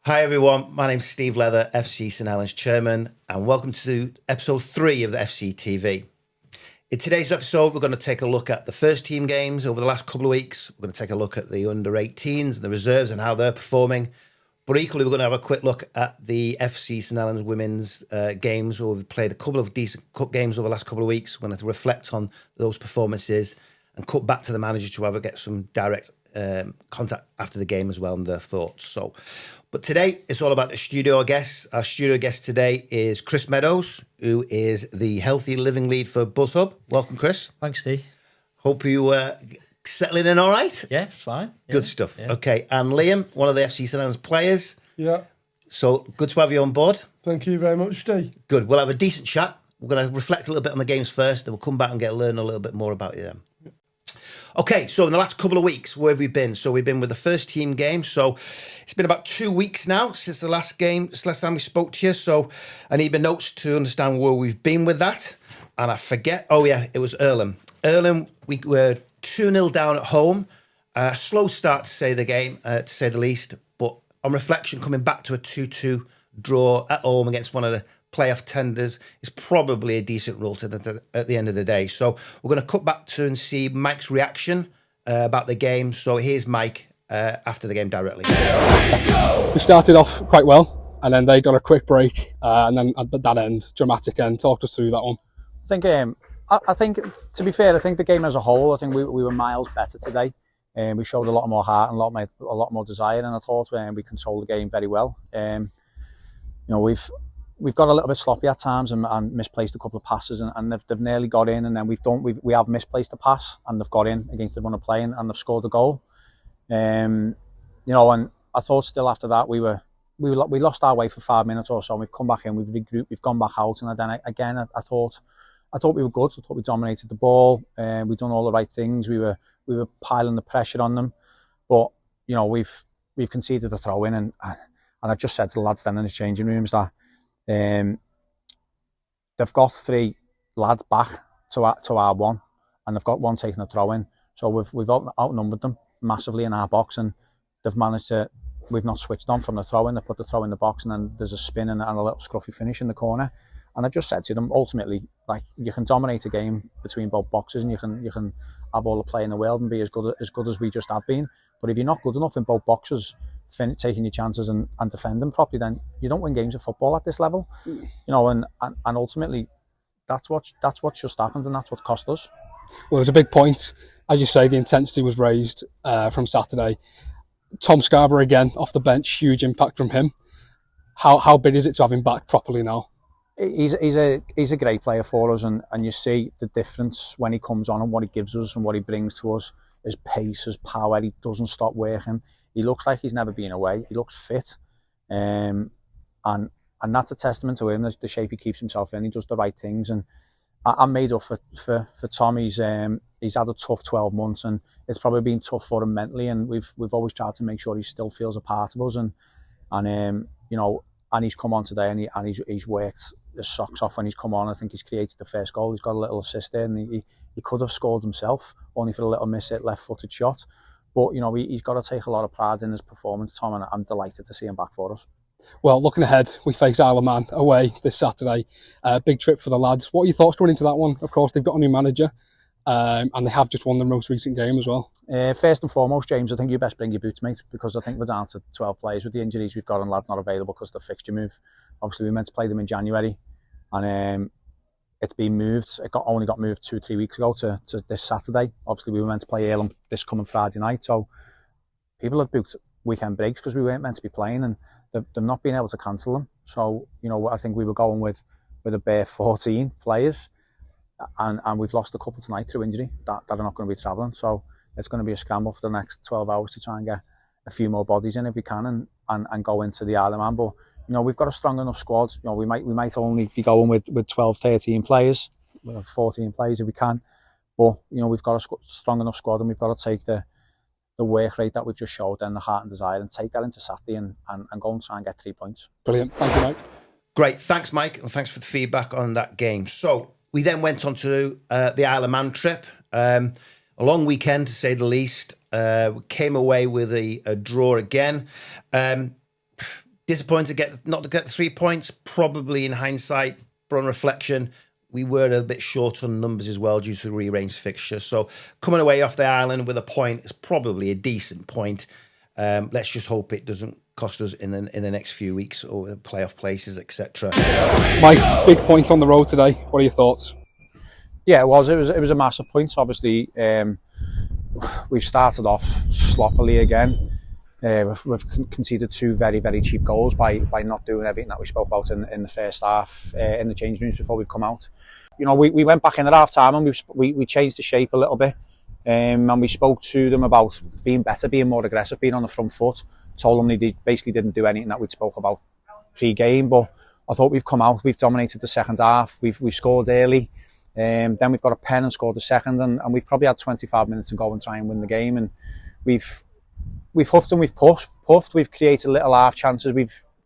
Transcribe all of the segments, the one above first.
Hi everyone, my name's Steve Leather, FC St Helens chairman, and welcome to episode 3 of the Fctv. In today's episode, we're going to take a look at the first team games over the last couple of weeks. We're going to take a look at the under-18s and the reserves and how they're performing. But equally, we're going to have a quick look at the FC St Helens women's games, where we've played a couple of decent cup games over the last couple of weeks. We're going to reflect on those performances and cut back to the manager to get some direct contact after the game as well and their thoughts. But today it's all about the studio guests. Our studio guest today is Chris Meadows, who is the Healthy Living Lead for BuzzHub. Welcome, Chris. Thanks, Steve. Hope you settling in all right. Yeah, fine. Yeah. Good stuff. Yeah. Okay, and Liam, one of the FC St Helens players. Yeah. So good to have you on board. Thank you very much, Steve. Good. We'll have a decent chat. We're going to reflect a little bit on the games first, then we'll come back and learn a little bit more about them. Okay, so in the last couple of weeks, where have we been? So we've been with the first team game. So it's been about 2 weeks now since the last time we spoke to you. So I need my notes to understand where we've been with that. And I forget. Oh, yeah, it was 𝐤𝐬𝐕. 𝐤𝐬𝐕, we were 2-0 down at home. Slow start to say the least. But on reflection, coming back to a 2-2 draw at home against one of the playoff tenders is probably a decent rule at the end of the day. So we're going to cut back to and see Mike's reaction about the game. So here's Mike after the game directly. We started off quite well, and then they got a quick break, and then at that end, dramatic end. Talk us through that one. I think, to be fair, I think the game as a whole, I think we were miles better today. We showed a lot more heart and a lot more desire, and I thought we controlled the game very well. We've got a little bit sloppy at times and misplaced a couple of passes, and they've nearly got in, and then we have misplaced a pass and they've got in against the run of play and they've scored a goal. And I thought still after that we lost our way for 5 minutes or so, and we've come back in, we've regrouped, we've gone back out, and then again I thought we were good. I thought we dominated the ball, we've done all the right things. We were piling the pressure on them, but we've conceded a throw in, and I just said to the lads then in the changing rooms that they've got 3 lads back to our 1, and they've got 1 taking a throw in. So we've outnumbered them massively in our box, and they've managed to. We've not switched on from the throw in. They put the throw in the box, and then there's a spin and a little scruffy finish in the corner. And I just said to them, ultimately, like, you can dominate a game between both boxes, and you can have all the play in the world and be as good as we just have been. But if you're not good enough in both boxes, taking your chances and defending properly, then you don't win games of football at this level. And ultimately that's what just happened, and that's what cost us. Well, it was a big point. As you say, the intensity was raised from Saturday. Tom Scarborough again off the bench, huge impact from him. How big is it to have him back properly now? He's a great player for us, and you see the difference when he comes on and what he gives us and what he brings to us. His pace, his power, he doesn't stop working. He looks like he's never been away. He looks fit, and that's a testament to him. The shape he keeps himself in. He does the right things, and I'm made up for Tom. He's had a tough 12 months, and it's probably been tough for him mentally. And we've always tried to make sure he still feels a part of us. And he's come on today, and he's worked his socks off when he's come on. I think he's created the first goal. He's got a little assist there, and he could have scored himself, only for a little miss-hit left-footed shot. But, he's got to take a lot of pride in his performance, Tom, and I'm delighted to see him back for us. Well, looking ahead, we face 𝐤𝐿𝐴 away this Saturday. Big trip for the lads. What are your thoughts going into that one? Of course, they've got a new manager, and they have just won the most recent game as well. First and foremost, James, I think you best bring your boots, mate, because I think we're down to 12 players with the injuries we've got, and lads not available because of the fixture move. Obviously, we meant to play them in January, and it's been moved. It only got moved 2-3 weeks ago to this Saturday. Obviously, we were meant to play 𝐤𝐿𝐴 this coming Friday night, so people have booked weekend breaks because we weren't meant to be playing, and they've not been able to cancel them. So, I think we were going with a bare 14 players, and we've lost a couple tonight through injury that are not going to be travelling. So it's going to be a scramble for the next 12 hours to try and get a few more bodies in if we can, and go into the 𝐤𝐿𝐴. But we've got a strong enough squad. We might only be going with 12, 13 players, 14 players if we can. But we've got a strong enough squad, and we've got to take the work rate that we've just showed and the heart and desire, and take that into Saturday and go and try and get 3 points. Brilliant. Thank you, Mike. Great. Thanks, Mike, and thanks for the feedback on that game. So we then went on to the 𝐤𝐿𝐴 trip. A long weekend, to say the least. We came away with a draw again. Disappointed not to get the 3 points. Probably in hindsight, but on reflection, we were a bit short on numbers as well due to the rearranged fixture. So coming away off the island with a point is probably a decent point. Let's just hope it doesn't cost us in the next few weeks or playoff places, etc. Mike, big point on the road today. What are your thoughts? Yeah, it was a massive point. Obviously, we've started off sloppily again. We've conceded 2 very, very cheap goals by not doing everything that we spoke about in the first half in the change rooms before we've come out. You know, we went back in at half time and we changed the shape a little bit, and we spoke to them about being better, being more aggressive, being on the front foot. Told them they basically didn't do anything that we'd spoke about pre-game, but I thought we've come out, we've dominated the second half, we've scored early, then we've got a pen and scored the second, and we've probably had 25 minutes to go and try and win the game, and we've huffed and we've puffed. We've created little half chances.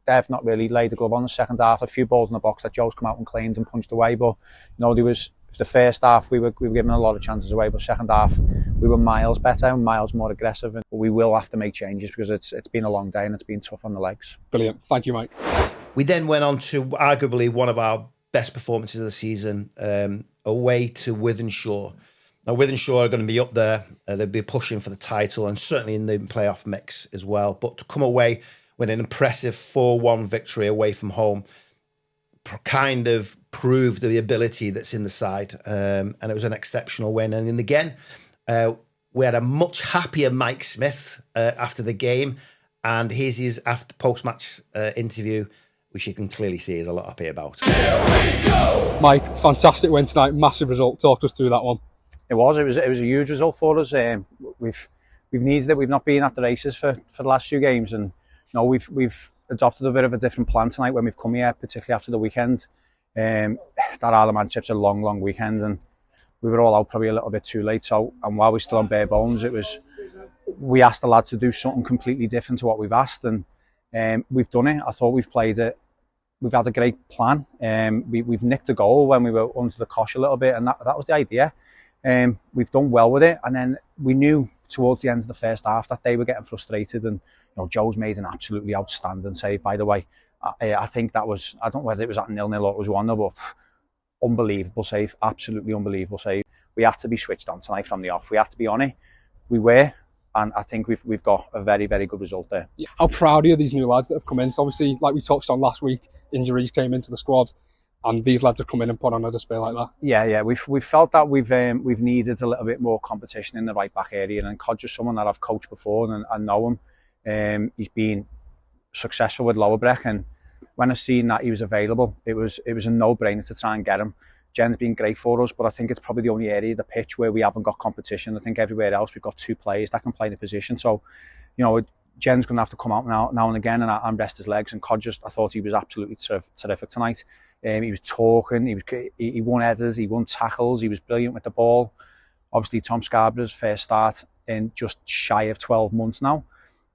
They've not really laid the glove on the second half. A few balls in the box that Joe's come out and claimed and punched away. But you know, the first half we were given a lot of chances away, but second half we were miles better and miles more aggressive. And we will have to make changes because it's been a long day and it's been tough on the legs. Brilliant. Thank you, Mike. We then went on to arguably one of our best performances of the season, away to Wythenshawe. Now, Wythenshawe are going to be up there. They'll be pushing for the title and certainly in the playoff mix as well. But to come away with an impressive 4-1 victory away from home kind of proved the ability that's in the side. And it was an exceptional win. And again, we had a much happier Mike Smith after the game. And here's his after post-match interview, which you can clearly see he's a lot happy about. Mike, fantastic win tonight. Massive result. Talk us through that one. It was a huge result for us. We've needed it. We've not been at the races for the last few games, and you know we've adopted a bit of a different plan tonight when we've come here, particularly after the weekend. That Isle of Man trip's a long weekend, and we were all out probably a little bit too late. So, and while we're still on bare bones, we asked the lads to do something completely different to what we've asked, and we've done it. I thought we've played it. We've had a great plan. We've nicked a goal when we were under the cosh a little bit, and that was the idea. We've done well with it, and then we knew towards the end of the first half that they were getting frustrated, and you know Joe's made an absolutely outstanding save, by the way. I think that was, I don't know whether it was at 0-0 or it was 1-0, but unbelievable save, absolutely unbelievable save. We had to be switched on tonight from the off. We had to be on it. We were, and I think we've got a very, very good result there. How proud are you of these new lads that have come in? So obviously, like we touched on last week, injuries came into the squad. And these lads have come in and put on a display like that. Yeah. We've felt that we've needed a little bit more competition in the right back area. And Codger's someone that I've coached before and know him. He's been successful with Lowerbreck, and when I seen that he was available, it was a no-brainer to try and get him. Jen's been great for us, but I think it's probably the only area of the pitch where we haven't got competition. I think everywhere else we've got 2 players that can play the position. So, you know, Jen's going to have to come out now and again and rest his legs. And Codger's, I thought he was absolutely terrific tonight. He was talking, he won headers, he won tackles, he was brilliant with the ball. Obviously, Tom Scarborough's first start in just shy of 12 months now.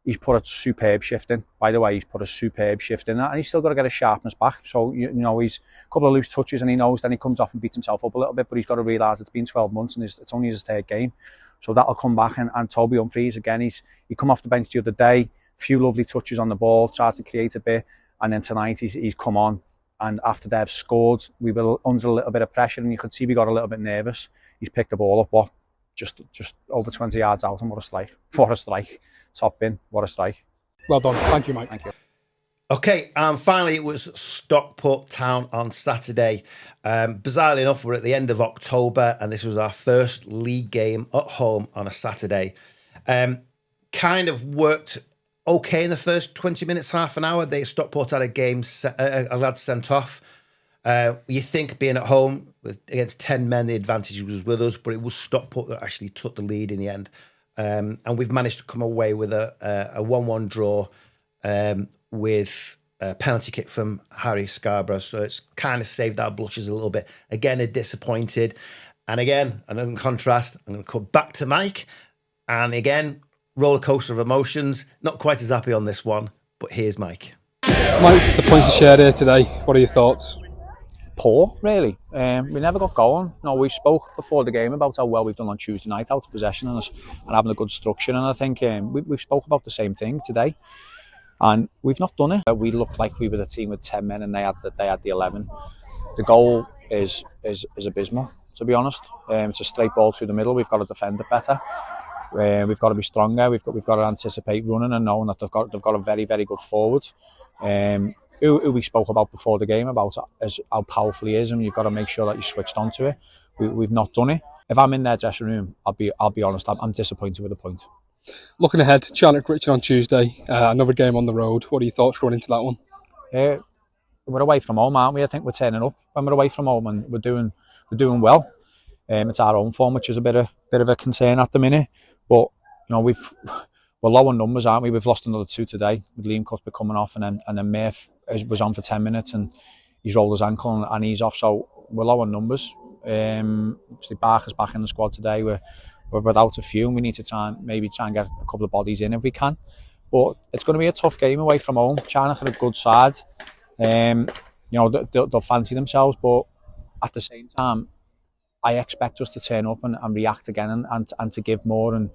He's put a superb shift in. By the way, he's put a superb shift in, and he's still got to get his sharpness back. So, you know, he's a couple of loose touches and he knows, then he comes off and beats himself up a little bit, but he's got to realise it's been 12 months and it's only his 3rd game. So that'll come back, and Toby Humphries, again, he come off the bench the other day, few lovely touches on the ball, tried to create a bit, and then tonight he's come on. And after they've scored, we were under a little bit of pressure, and you could see we got a little bit nervous. He's picked the ball up, just over 20 yards out, and what a strike. What a strike. Top bin, what a strike. Well done. Thank you, Mike. Thank you. Okay, and finally it was Stockport Town on Saturday. Bizarrely enough, we're at the end of October, and this was our first league game at home on a Saturday. Kind of worked okay in the first 20 minutes, half an hour. Stockport had a lad sent off. You think being at home against 10 men, the advantage was with us, but it was Stockport that actually took the lead in the end. And we've managed to come away with a 1-1 draw with a penalty kick from Harry Scarborough. So it's kind of saved our blushes a little bit. Again, disappointed. And again, and in contrast, I'm going to come back to Mike. And again, roller coaster of emotions. Not quite as happy on this one, but here's Mike. Mike, the points you shared here today, what are your thoughts? Poor, really. We never got going. No, we spoke before the game about how well we've done on Tuesday night, out of possession and having a good structure. And I think we've spoke about the same thing today. and we've not done it. We looked like we were the team with 10 men, and they had the 11. The goal is abysmal, to be honest. It's a straight ball through the middle. We've got to defend it better. We've got to be stronger. We've got to anticipate running and knowing that they've got a very, very good forward. Who we spoke about before the game about how powerful he is, and you've got to make sure that you switched onto it. We've not done it. If I'm in their dressing room, I'll be honest. I'm disappointed with the point. Looking ahead, Charlotte Richard on Tuesday, another game on the road. What are your thoughts going into that one? We're away from home, aren't we? I think we're turning up when we're away from home, and we're doing well. It's our own form, which is a bit of a concern at the minute. But we're low on numbers, aren't we? We've lost another 2 today, with Liam Cuthbert coming off, and then Murph was on for 10 minutes and he's rolled his ankle and he's off. So we're low on numbers. Obviously Barker's back in the squad today. We're without a few, and we need to try and get a couple of bodies in if we can. But it's going to be a tough game away from home. China are a good side. They'll fancy themselves, but at the same time, I expect us to turn up and react again and to give more. And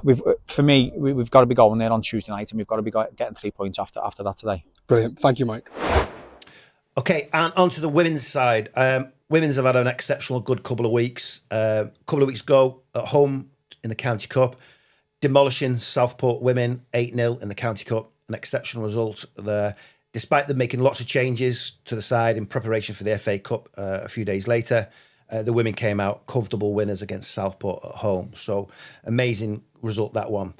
we've got to be going there on Tuesday night, and we've got to be getting 3 points after that today. Brilliant. Thank you, Mike. Okay, and on to the women's side. Women's have had an exceptional good couple of weeks. A couple of weeks ago, at home in the County Cup, demolishing Southport women 8-0 in the County Cup. An exceptional result there. Despite them making lots of changes to the side in preparation for the FA Cup a few days later, the women came out comfortable winners against Southport at home. So amazing result, that one.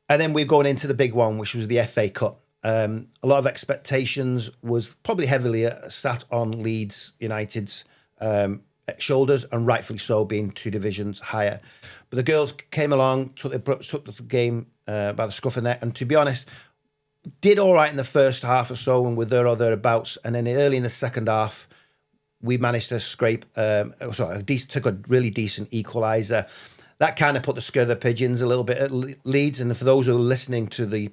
And then we're going into the big one, which was the FA Cup. A lot of expectations was probably heavily sat on Leeds United's shoulders, and rightfully so, being 2 divisions higher. But the girls came along, took the game by the scruff of the neck, and to be honest, did all right in the first half or so, and were there or thereabouts. And then early in the second half, we managed to scrape took a really decent equaliser. That kind of put the skirt of the pigeons a little bit at Leeds. And for those who are listening to the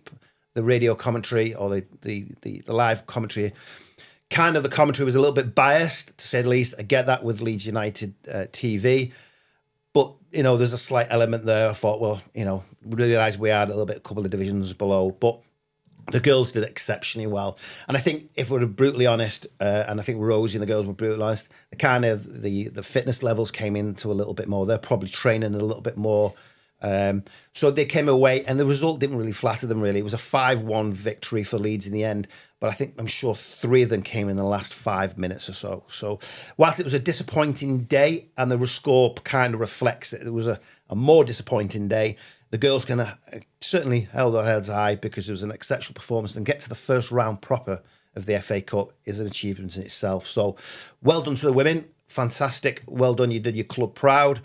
radio commentary or the live commentary, kind of the commentary was a little bit biased, to say the least. I get that with Leeds United TV. But, there's a slight element there. I thought, well, we realised we had a couple of divisions below. But the girls did exceptionally well. And I think if we're brutally honest, and I think Rosie and the girls were brutally honest, the fitness levels came into a little bit more. They're probably training a little bit more. So they came away, and the result didn't really flatter them, really. It was a 5-1 victory for Leeds in the end. But I'm sure 3 of them came in the last 5 minutes or so. So whilst it was a disappointing day, and the score kind of reflects it was a more disappointing day, the girls certainly held their heads high, because it was an exceptional performance, and get to the first round proper of the FA Cup is an achievement in itself. So well done to the women. Fantastic. Well done. You did your club proud.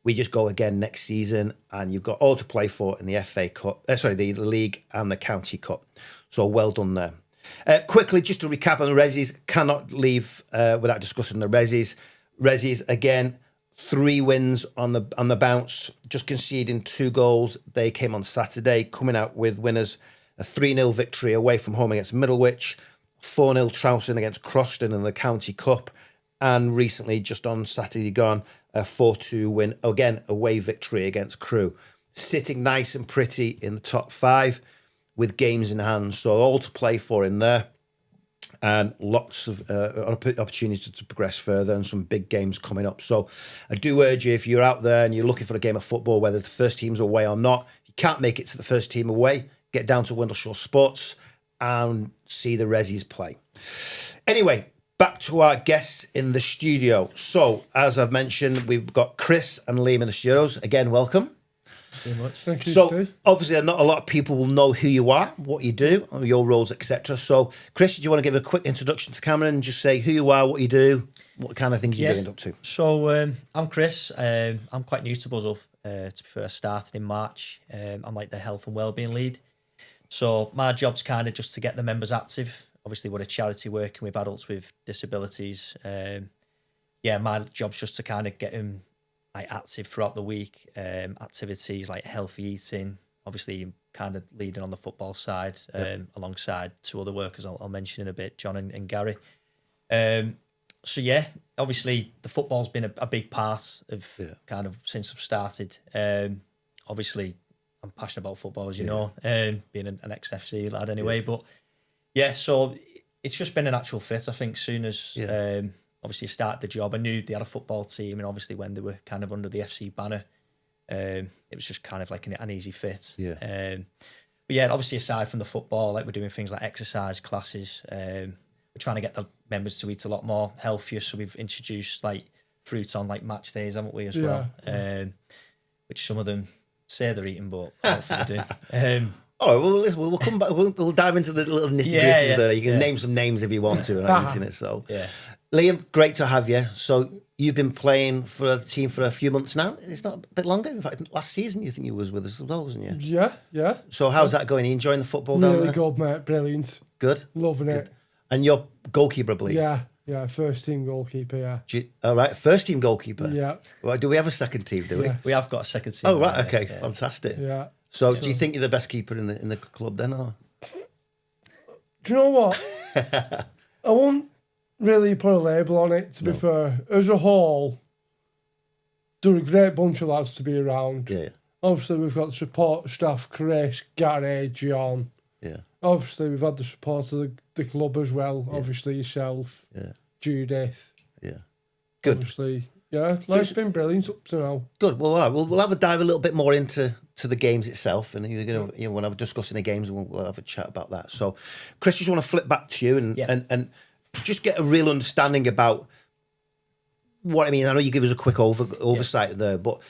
We just go again next season, and you've got all to play for in the FA Cup. The league and the County Cup. So well done there. Quickly, just to recap on the Resis, cannot leave without discussing the Resis. Resis, again, 3 wins on the bounce, just conceding 2 goals. They came on Saturday, coming out with winners: a 3-0 victory away from home against Middlewich, 4-0 trouncing against Croston in the County Cup, and recently, just on Saturday gone, a 4-2 win, again, away victory against Crewe. Sitting nice and pretty in the top 5 with games in hand. So all to play for in there. And lots of opportunities to progress further, and some big games coming up. So I do urge you, if you're out there and you're looking for a game of football, whether the first team's away or not, if you can't make it to the first team away, get down to Windleshore Sports and see the Resis play. Anyway, back to our guests in the studio. So, as I've mentioned, we've got Chris and Liam in the studios. Again, welcome. Very much. Thank you, So, Steve. obviously, not a lot of people will know who you are, what you do, your roles, etc. So, Chris, do you want to give a quick introduction to Cameron and just say who you are, what you do, what kind of things you're doing up to? So, I'm Chris. I'm quite new to Buzz Up. To be fair, I started in March. I'm like the health and wellbeing lead. So, my job's kind of just to get the members active. Obviously, we're a charity working with adults with disabilities. My job's just to kind of get them active throughout the week, activities like healthy eating, obviously kind of leading on the football side, alongside 2 other workers I'll mention in a bit, John and Gary. Obviously the football's been a big part of kind of since I've started. Obviously I'm passionate about football, as you know, being an ex-FC lad anyway. But yeah, so it's just been a natural fit. I think soon as obviously you start the job, I knew they had a football team, and obviously when they were kind of under the FC banner, it was just kind of like an easy fit. But yeah, obviously aside from the football, like we're doing things like exercise classes. We're trying to get the members to eat a lot more healthier. So we've introduced like fruit on like match days, haven't we, as well? Which some of them say they're eating, but I don't think they do. Oh, well, listen, we'll come back. We'll dive into the little nitty gritties there. You can name some names if you want to, and I'm eating it. So, Liam, great to have you. So you've been playing for a team for a few months now. It's not a bit longer. In fact, last season you think you was with us as well, wasn't you? Yeah. So how's that going? Are you enjoying the football down Really there? good, mate. Brilliant. Good. Loving it. And you're goalkeeper, I believe. Yeah. First team goalkeeper. Yeah. All right, first team goalkeeper. Yeah. Well, do we have a second team? Do we? Yeah. We have got a second team. Oh right, okay, fantastic. Yeah. So, do you think you're the best keeper in the club then, or? Do you know what? I won't really put a label on it, to be fair. As a whole, they're a great bunch of lads to be around. Yeah. Obviously, we've got the support staff, Chris, Gary, John. Yeah. Obviously, we've had the support of the club as well. Yeah. Obviously, yourself, Judith. Yeah. Good. Obviously, life's been brilliant up to now. Good. Well, all right. We'll have a dive a little bit more into the games itself, and you're going to when I'm discussing the games, we'll have a chat about that. So, Chris, just want to flip back to you and just get a real understanding about what I mean. I know you give us a quick oversight there, but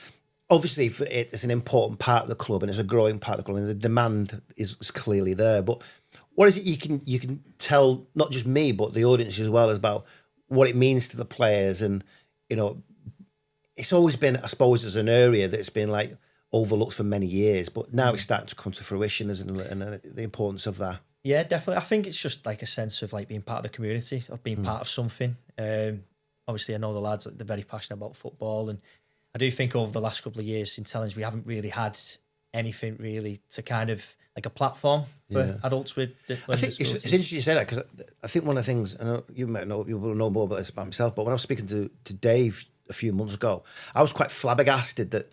obviously it's an important part of the club and it's a growing part of the club, and the demand is clearly there. But what is it you can tell not just me but the audience as well about what it means to the players? And it's always been, I suppose, as an area that's been like overlooked for many years, but now it's starting to come to fruition, isn't it? And the importance of that. Yeah, definitely. I think it's just like a sense of like being part of the community, of being part of something. Obviously, I know the lads, they're very passionate about football, and I do think over the last couple of years in St Helens, we haven't really had anything really to kind of like a platform for adults with. I think it's interesting you say that, because I think one of the things, I know you will know more about this about myself, but when I was speaking to Dave a few months ago, I was quite flabbergasted that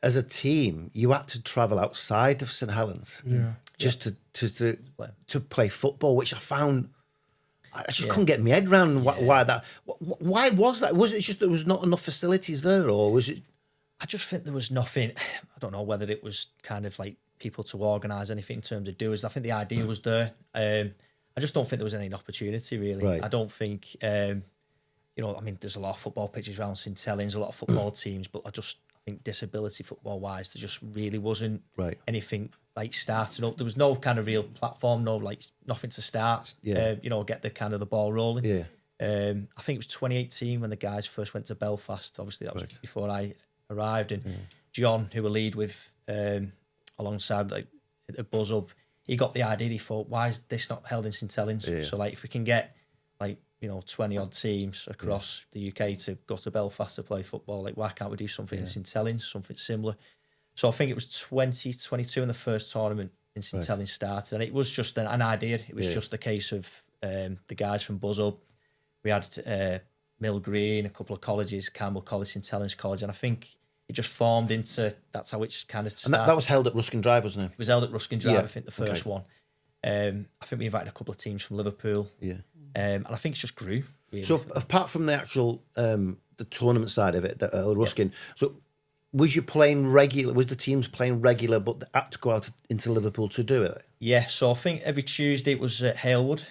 as a team you had to travel outside of St Helens just to play football, which I found I just couldn't get my head around why that. Why was that? Was it just there was not enough facilities there, or was it? I just think there was nothing. I don't know whether it was kind of like people to organise anything in terms of doers. I think the idea was there. I just don't think there was any opportunity really. Right. I don't think. I mean, there's a lot of football pitches around St Helens, a lot of football teams, but I think disability football wise, there just really wasn't anything like starting up. There was no kind of real platform, nothing to start. Get the kind of the ball rolling. Yeah. I think it was 2018 when the guys first went to Belfast. Obviously, that was before I arrived, and John, who we lead with alongside at Buzz Up, he got the idea. He thought, why is this not held in St Helens? Yeah. So if we can get 20 odd teams across the UK to go to Belfast to play football, why can't we do something in St Helens, something similar? So I think it was 2022 when the first tournament in St Helens started, and it was just an idea. It was just a case of the guys from Buzz Up. We had Mill Green, a couple of colleges, Campbell College, St Helens College, and I think it just formed into, that's how it kind of started. And that was held at Ruskin Drive, wasn't it? It was held at Ruskin Drive, I think the first one. I think we invited a couple of teams from Liverpool. Yeah. And I think it just grew. Really. So apart from the actual the tournament side of it, Ruskin, so was you playing regular? Was the teams playing regular, but they had to go out into Liverpool to do it? Yeah. So I think every Tuesday it was at Halewood.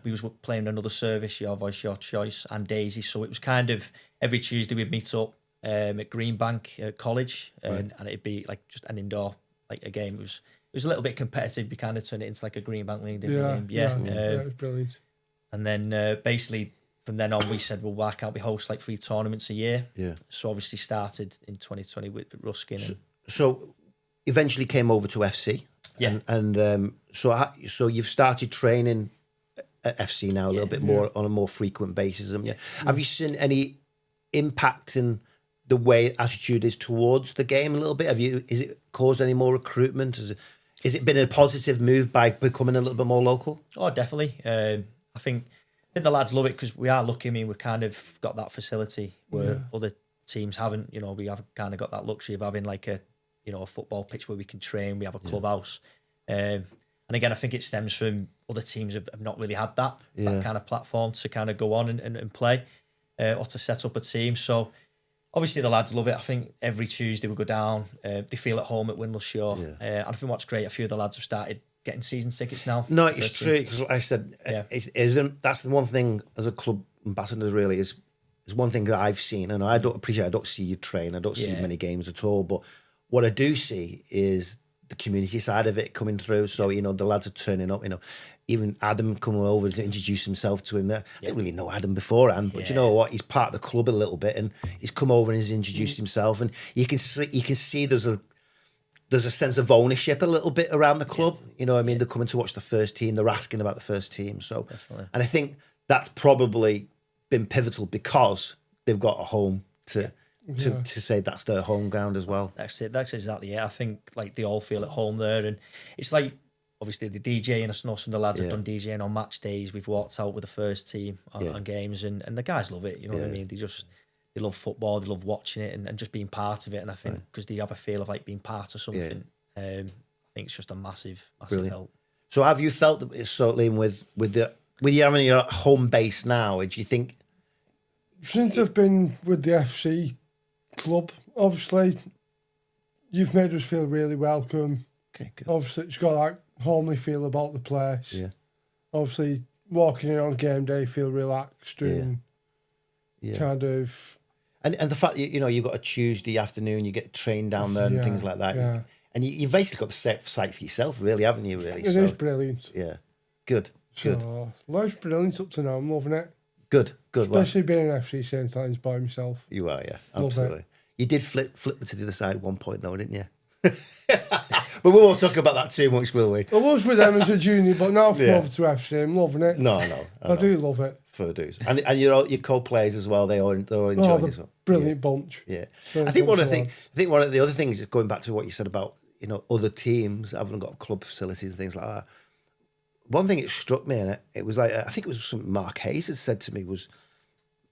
We was playing another service, Your Voice, Your Choice, and Daisy. So it was kind of every Tuesday we'd meet up at Greenbank College, and it'd be like just an indoor a game. It was a little bit competitive. We kind of turned it into like a Greenbank League. It was brilliant. And then basically from then on, we said, well, why can't we host 3 tournaments a year? Yeah. So obviously started in 2020 with Ruskin. So eventually came over to FC. Yeah. And so you've started training at FC now a little bit more on a more frequent basis. Have you seen any impact in the way attitude is towards the game a little bit? Is it caused any more recruitment? Has it been a positive move by becoming a little bit more local? Oh, definitely. I think the lads love it because we are lucky. I mean, we've kind of got that facility where other teams haven't. We have kind of got that luxury of having a a football pitch where we can train. We have a clubhouse. And again, I think it stems from other teams have not really had that kind of platform to kind of go on and play or to set up a team. So obviously the lads love it. I think every Tuesday we go down. They feel at home at 𝐤𝐤𝐜𝐤. And I think what's great, a few of the lads have started getting season tickets now. No, it's true, because like I said, that's the one thing as a club ambassador really is one thing that I've seen, and I don't see you train, I don't see many games at all, but what I do see is the community side of it coming through. So, the lads are turning up, even Adam coming over to introduce himself to him. I didn't really know Adam beforehand, but you know what? He's part of the club a little bit, and he's come over and he's introduced himself, and you can see there's a sense of ownership a little bit around the club. You know what I mean? They're coming to watch the first team, they're asking about the first team. So, and I think that's probably been pivotal because they've got a home to say that's their home ground as well. That's it. That's exactly it. I think like they all feel at home there, and it's like obviously the DJ, and I know some of the lads have done DJing on match days. We've walked out with the first team on games, and the guys love it. You know what I mean? They love football. They love watching it and just being part of it. And I think because they have a feel of like being part of something, I think it's just a massive help. So have you felt that it's Liam with you having your home base now? Do you think? Since I've been with the FC club, obviously, you've made us feel really welcome. Okay, good. Obviously, it's got that homely feel about the place. Yeah. Obviously, walking in on game day, feel relaxed and kind of. And the fact that, you've got a Tuesday afternoon, you get trained down there and things like that. Yeah. And you've basically got the site for yourself, really, haven't you? Really, It is brilliant. Yeah, good. Life's brilliant up to now. I'm loving it. Good. Especially being an FC St Helens by myself. You are, yeah, absolutely. You did flip to the other side at one point, though, didn't you? But we won't talk about that too much, will we? I was with them as a junior, but now I've come over to FC. I'm loving it. No, I do love it. For dudes, and your co-players as well. They're all enjoying it as well. Brilliant bunch. Yeah, I think one of the other things is going back to what you said about other teams haven't got club facilities and things like that. One thing that struck me, and it was like, I think it was something Mark Hayes had said to me, was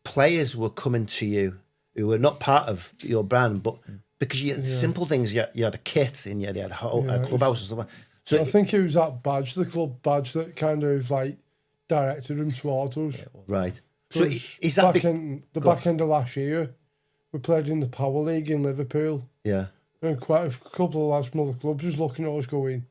players were coming to you who were not part of your brand, but because you had simple things, you had a kit and you had a clubhouse and stuff like that. So I think it was that badge, the club badge, that kind of like directed them towards us. Right. So is that back end of last year, we played in the Power League in Liverpool. Yeah. And quite a couple of lads from other clubs was looking at us going,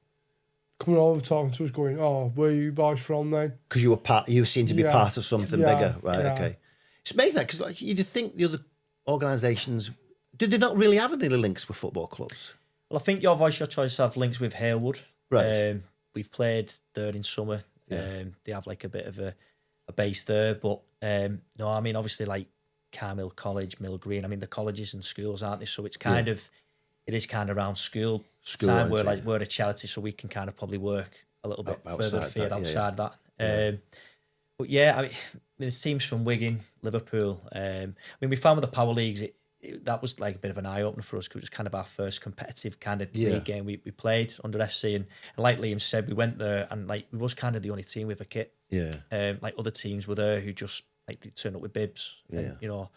coming over talking to us going, "Oh, where are you boys from then?" Because you seem to be part of something bigger, right? Yeah. Okay. It's amazing that, because you'd think the other organisations, did they not really have any links with football clubs? Well, I think Your Voice Your Choice have links with Halewood. Right. We've played there in summer. Yeah. They have like a bit of a base there, but no, I mean obviously like Carmill College, Mill Green. I mean the colleges and schools, aren't they? So it's kind of around school time. We're a charity, so we can kind of probably work a little bit further afield outside that. But yeah, I mean, there's teams from Wigan, Liverpool. I mean, we found with the Power Leagues, that was like a bit of an eye opener for us because it was kind of our first competitive kind of league game we played under FC. And like Liam said, we went there and like we was kind of the only team with a kit. Yeah. Like other teams were there who just like they turn up with bibs, and,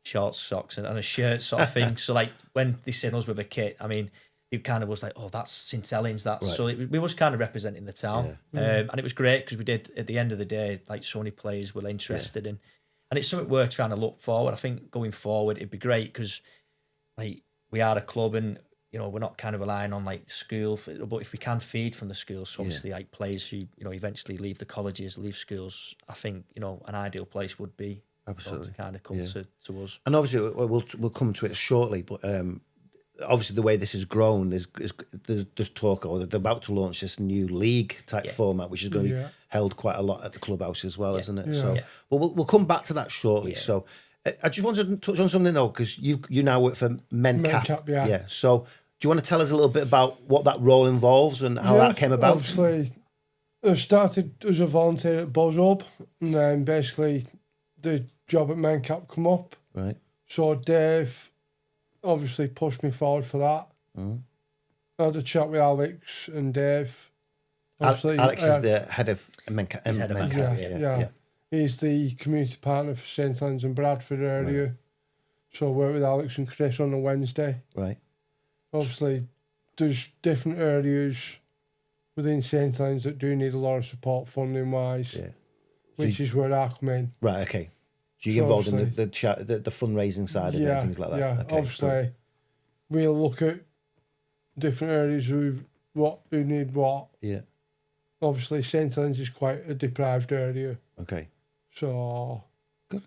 shorts, socks, and a shirt sort of thing. So like when they seen us with a kit, I mean, it kind of was like, oh, that's St Helens. That's right. So we was kind of representing the town, and it was great because we did at the end of the day, like so many players were interested in. And it's something we're trying to look forward. I think going forward, it'd be great because, like, we are a club and, we're not kind of relying on, like, school. But if we can feed from the schools, so obviously, like, players who, eventually leave the colleges, leave schools, I think, an ideal place would be to kind of come to us. And obviously, we'll come to it shortly, but obviously the way this has grown, there's talk, or they're about to launch this new league type format, which is going to be held quite a lot at the clubhouse as well, isn't it? Yeah. So, but we'll come back to that shortly. Yeah. So, I just wanted to touch on something though, because you now work for MenCap. Yeah. So, do you want to tell us a little bit about what that role involves and how that came about? Obviously, I started as a volunteer at BuzzHub, and then basically the job at MenCap come up. Right. So Dave obviously pushed me forward for that. I had a chat with Alex and Dave. Obviously, Alex is the head of MenCap. Yeah. He's the community partner for St Helens and Bradford area. Right. So I work with Alex and Chris on a Wednesday. Right. Obviously, there's different areas within St Helens that do need a lot of support funding wise, which is where I come in. Right. Okay. So you get involved in the fundraising side of it, and things like that. Yeah. Okay, Obviously, we'll look at different areas who need what. Yeah. Obviously, St Helens is quite a deprived area. Okay. So, good.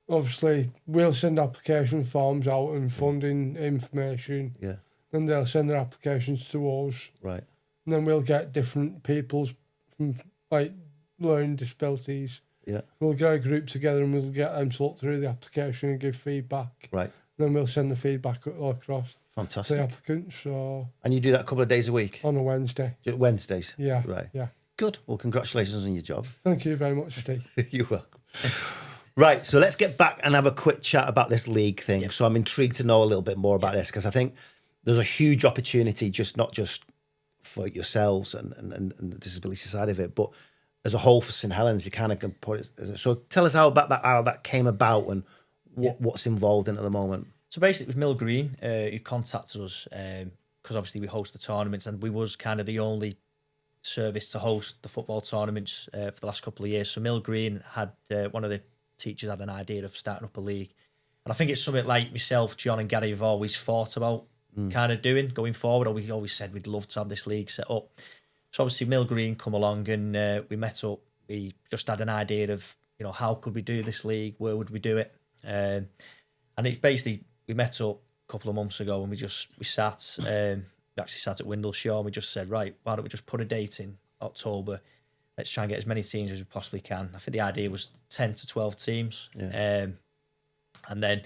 Obviously, we'll send application forms out and funding information. Yeah. Then they'll send their applications to us. Right. And then we'll get different people's from like learning disabilities. Yeah. We'll get a group together and we'll get them to look through the application and give feedback. Right. Then we'll send the feedback across Fantastic. to the applicants. So And you do that a couple of days a week? on a Wednesday. Wednesdays? Yeah. Right. Yeah. Good. Well, congratulations on your job. Thank you very much, Steve. You're welcome. Right, so let's get back and have a quick chat about this league thing. So I'm intrigued to know a little bit more about this, because I think there's a huge opportunity, not just for yourselves and the disability side of it, but as a whole for St Helens. You kind of can put it. So tell us how that came about and what's involved in it at the moment. So basically, it was Mill Green who contacted us because obviously we host the tournaments, and we was kind of the only service to host the football tournaments for the last couple of years. So Mill Green had one of the teachers had an idea of starting up a league, and I think it's something like myself, John, and Gary have always thought about kind of doing going forward. Or we always said we'd love to have this league set up. So obviously Mill Green come along and we met up. We just had an idea of how could we do this league, where would we do it, and it's basically we met up a couple of months ago and we sat. We actually sat at Windleshore and we just said, right, why don't we just put a date in October? Let's try and get as many teams as we possibly can. I think the idea was 10 to 12 teams. Yeah. And then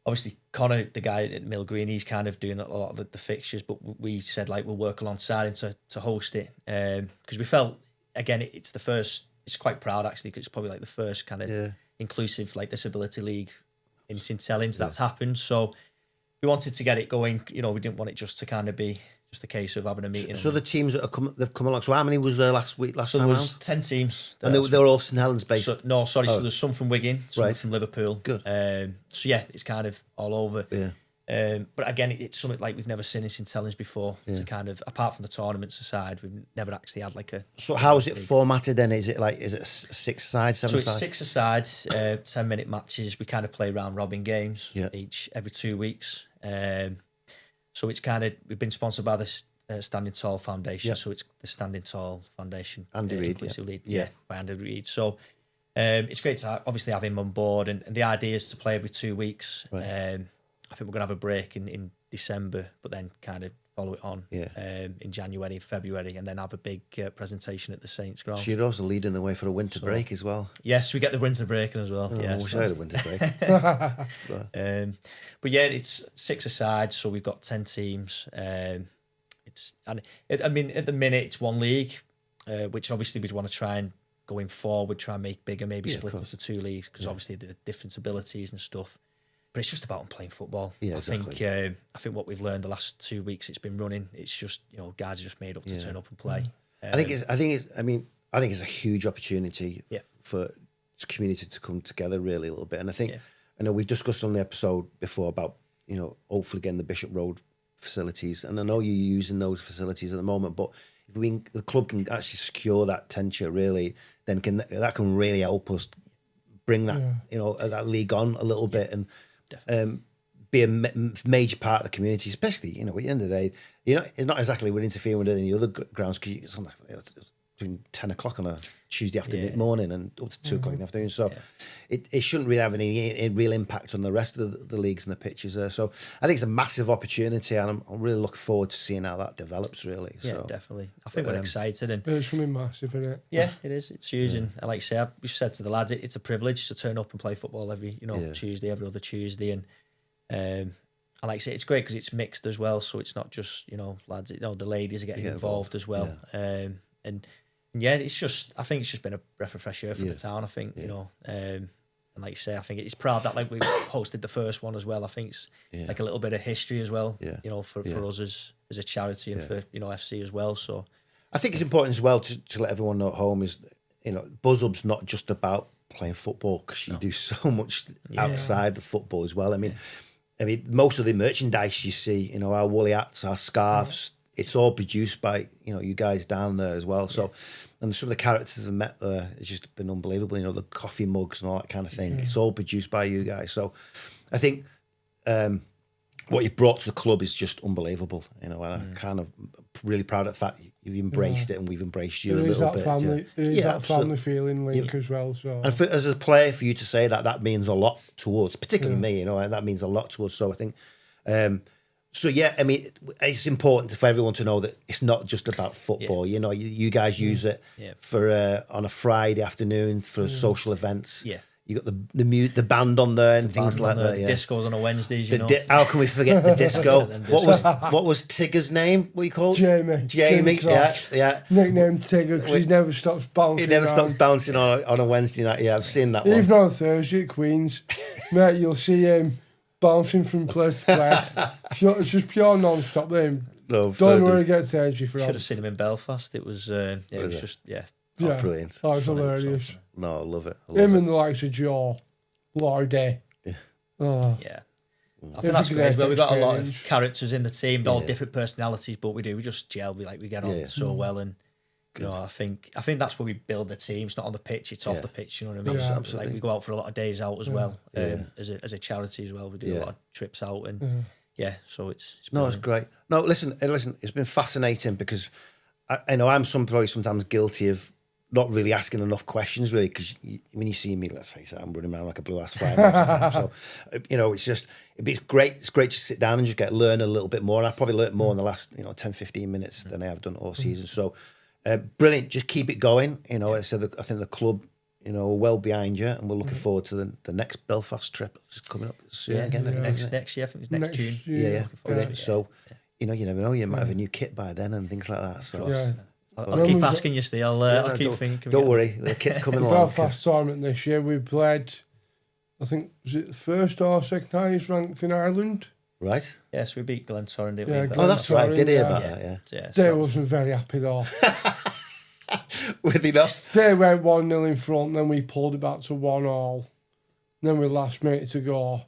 obviously Connor, the guy at Mill Green, he's kind of doing a lot of the fixtures, but we said we'll work alongside him to host it. Because we felt, again, it's the first, it's quite proud actually, because it's probably the first kind of inclusive disability league in St Helens that's happened. So we wanted to get it going. We didn't want it just to kind of be just a case of having a meeting. So the teams that they've come along. So how many was there last time there was around? 10 teams. And they were all St Helens based? So there's some from Wigan, some from Liverpool. Good. So yeah, it's kind of all over. Yeah. But again, it's something we've never seen in St Helens before. To kind of, apart from the tournaments aside, we've never actually had a. So how is it formatted then? Is it is it 6 sides, 7 sides? So it's 6 aside, 10-minute matches. We kind of play round robin games every 2 weeks. So it's kind of, we've been sponsored by this Standing Tall Foundation. So it's the Standing Tall Foundation. Andy Reid. By Andy Reid. So it's great to obviously have him on board, and the idea is to play every 2 weeks. Right. I think we're going to have a break in December, but then kind of follow it on in January, February, and then have a big presentation at the Saints Ground. So you're also leading the way for a winter break as well. Yes, we get the winter break as well. I wish I had a winter break. But yeah, it's 6 aside, so we've got 10 teams. At the minute it's one league, which obviously we'd want to try and going forward, try and make bigger, maybe split into 2 leagues, because obviously there are different abilities and stuff. But it's just about playing football. Yeah, exactly. I think what we've learned the last 2 weeks it's been running. It's just guys are just made up to turn up and play. I think it's a huge opportunity for the community to come together really a little bit. And I think I know we've discussed on the episode before about hopefully getting the Bishop Road facilities, and I know you're using those facilities at the moment. But if the club can actually secure that tenure, really, then that can really help us bring that that league on a little bit and. Be a major part of the community, especially at the end of the day. It's not exactly we're interfering with any other grounds, because it's between 10 o'clock on a Tuesday afternoon morning and up to 2 o'clock in the afternoon. So it shouldn't really have any real impact on the rest of the leagues and the pitches there. So I think it's a massive opportunity, and I'm really looking forward to seeing how that develops. Really, yeah, definitely. I think we're excited, and it's going to be massive, isn't it? Yeah, it is. It's huge, and like I say, we've said to the lads, it's a privilege to turn up and play football every Tuesday, every other Tuesday, and like I say, it's great because it's mixed as well. So it's not just lads. The ladies are getting involved as well, and yeah, I think it's just been a breath of fresh air for the town. I think and like you say, I think it's proud that we hosted the first one as well. I think it's a little bit of history as well. For us as a charity and for FC as well. So I think it's important as well to let everyone know at home is Buzz Hub's not just about playing football, because you do so much outside of football as well. I mean. I mean, most of the merchandise you see, you know, our woolly hats, our scarves, it's all produced by, you know, you guys down there as well. So, and some of the characters I've met there, it's just been unbelievable. You know, the coffee mugs and all that kind of thing. It's all produced by you guys. So, I think what you brought to the club is just unbelievable. You know, and I'm kind of really proud of the fact you've embraced it and we've embraced you a little bit. Family, it is that absolutely. family feeling link as well. So, And as a player, for you to say that, that means a lot towards, particularly me, you know, and that means a lot towards. So I think, so yeah, I mean, it's important for everyone to know that it's not just about football. You know, you guys use it for on a Friday afternoon for social events. Yeah. You got the band on there and things like that. Yeah. Discos on a Wednesdays, you know. How can we forget the disco? what was Tigger's name? What you call it? Jamie. Yeah. Nicknamed Tigger because he never stops bouncing. He never stops bouncing on a Wednesday night. Yeah, I've seen that one. Even on Thursday at Queen's, mate, you'll see him bouncing from place to place. It's just pure non-stop. Then don't know where he gets energy from. Should have seen him in Belfast. It was, it was just, Oh, brilliant. Oh, it's hilarious. No, I love it. Him and the likes of Joe, Lordy. Yeah. Oh. Yeah. I think that's great as well. We've got a lot of characters in the team, all different personalities, but we just gel. We get on so well, and you know, I think that's where we build the team. It's not on the pitch; it's off the pitch. You know what I mean? Yeah, So, like we go out for a lot of days out as well, as a charity as well. We do a lot of trips out, and so it's no, it's great. No, listen, it's been fascinating because I know I'm probably sometimes guilty of not really asking enough questions, really, because when you see me, let's face it, I'm running around like a blue ass fly most of the time. So, you know, it'd be great. It's great to sit down and just learn a little bit more. And I've probably learned more in the last, 10, 15 minutes than I have done all season. So, brilliant. Just keep it going. You know, I think the club, you know, are well behind you, and we're looking forward to the next Belfast trip. It's coming up soon again. Next year. I think it's next June. Yeah. So, you know, you never know. You might have a new kit by then and things like that. So. Yeah. I'll keep asking you, Steve. I'll keep thinking. Don't worry, the kit's coming along. Belfast tournament this year, we played, I think, was it the first or second highest ranked in Ireland? Right. Yes, we beat Glentoran, didn't we? Yeah, that's right. I did hear about that, yeah. They wasn't very happy though. With enough. They went 1-0 in front, then we pulled it back to 1-1. Then with last minute to go,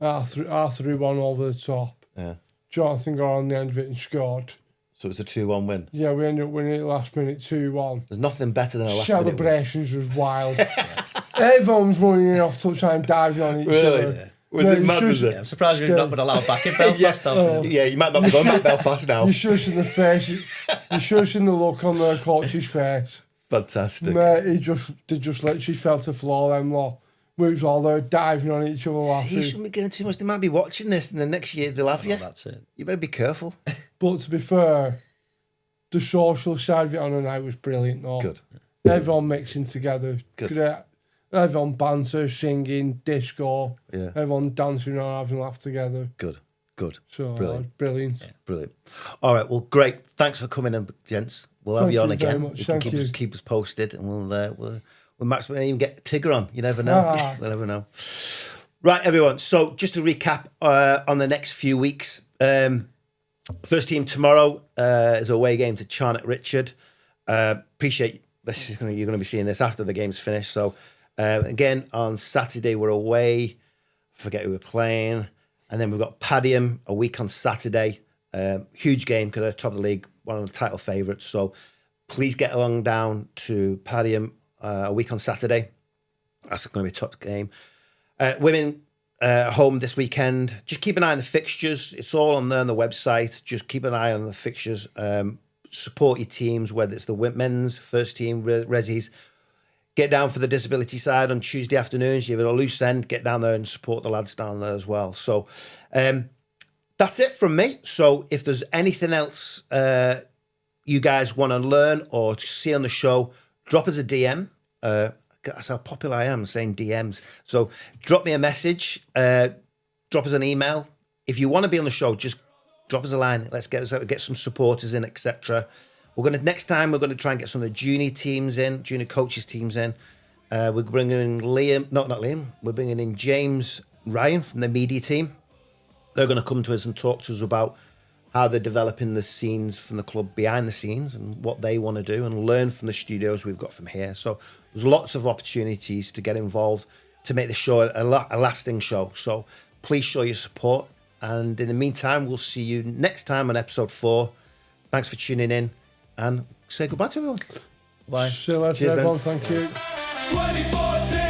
I threw one over the top. Yeah. Jonathan got on the end of it and scored. So it was a 2-1 win. Yeah, we ended up winning it last minute 2-1. There's nothing better than a last minute win. Celebrations was wild. Everyone's running in off touchline, diving on each other. Yeah. Was it mad, was it? Yeah, I'm surprised we've not been allowed back in Belfast. Yeah, you might not be going back Belfast now. You should have seen the face. You should have seen the look on the coach's face. Fantastic. Mate, they just literally fell to the floor then, lot. We was all there diving on each other laughing. You shouldn't be getting too much. They might be watching this, and the next year they'll have you. That's it. You better be careful. But to be fair, the social side of it on the night was brilliant. Though. Good. Everyone mixing together. Good. Great. Everyone banter, singing, disco. Yeah. Everyone dancing around, having a laugh together. Good. So Brilliant. Brilliant. Yeah. Brilliant. All right. Well, great. Thanks for coming in, gents. We'll have Thank you on you very again. much. You can Thank you. keep us posted, and we'll match. We'll even get Tigger on. You never know. We'll never know. Right, everyone. So just to recap on the next few weeks. First team tomorrow is a away game to Charnock Richard. Appreciate this. You're going to be seeing this after the game's finished. So again, on Saturday we're away. I forget who we're playing. And then we've got Padiham a week on Saturday. Huge game because they're top of the league, one of the title favourites. So please get along down to Padiham a week on Saturday. That's going to be a top game. Women home this weekend. Just keep an eye on the fixtures. It's all on there on the website. Just keep an eye on the fixtures. Support your teams, whether it's the men's first team, Resis. Get down for the disability side on Tuesday afternoons. You have a loose end. Get down there and support the lads down there as well. So that's it from me. So if there's anything else you guys want to learn or to see on the show, drop us a DM. That's how popular I am saying DMs. So drop me a message. Drop us an email. If you want to be on the show, just drop us a line. Let's get some supporters in, etc. Next time we're going to try and get some of the junior teams in, junior coaches teams in. We're bringing in not Liam. We're bringing in James Ryan from the media team. They're going to come to us and talk to us about how they're developing the scenes from the club behind the scenes and what they want to do and learn from the studios we've got from here. So there's lots of opportunities to get involved to make the show a lasting show. So please show your support. And in the meantime, we'll see you next time on episode 4. Thanks for tuning in, and say goodbye to everyone. Bye. See you later, Cheers, everyone. Ben. Thank you. 2014.